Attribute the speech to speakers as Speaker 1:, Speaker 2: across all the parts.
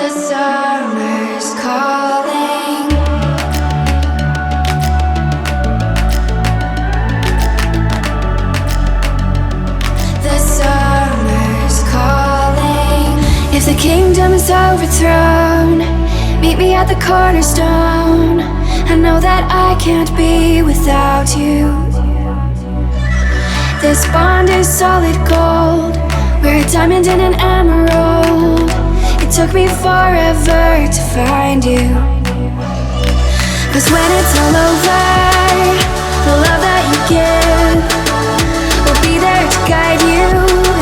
Speaker 1: summer's calling. The summer's calling. If the kingdom is overthrown, meet me at the cornerstone. I know that I can't be without you. This bond is solid gold. We're a diamond and an emerald. It took me forever to find you. 'Cause when it's all over, the love that you give will be there to guide you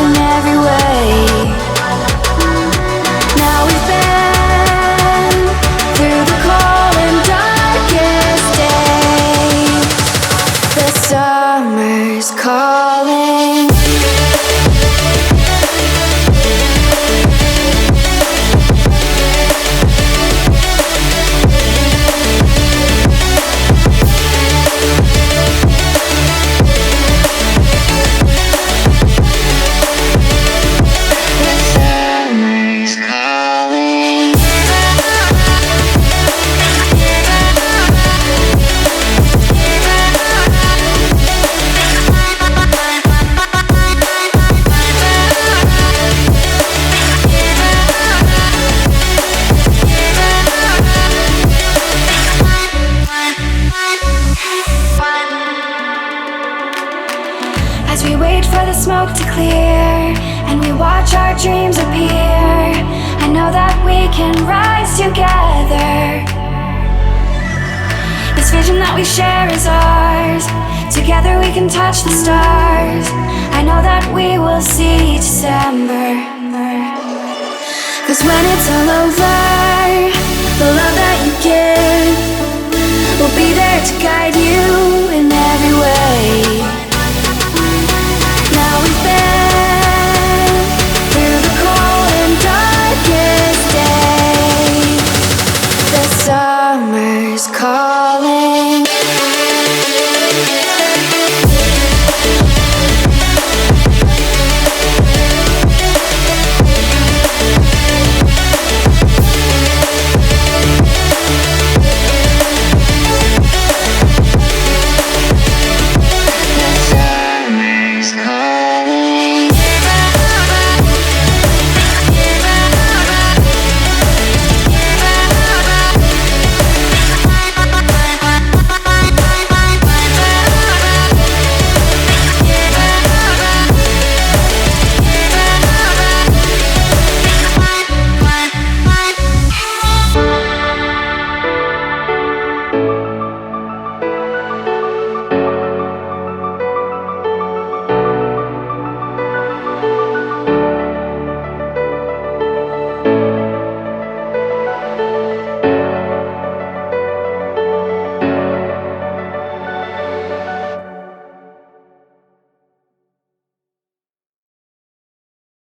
Speaker 1: in every way. Now we've been through the cold and darkest days. The summer's calling. As we wait for the smoke to clear and we watch our dreams appear, I know that we can rise together. This vision that we share is ours. Together we can touch the stars. I know that we will see December. 'Cause when it's all over, the love that you give will be there to guide you in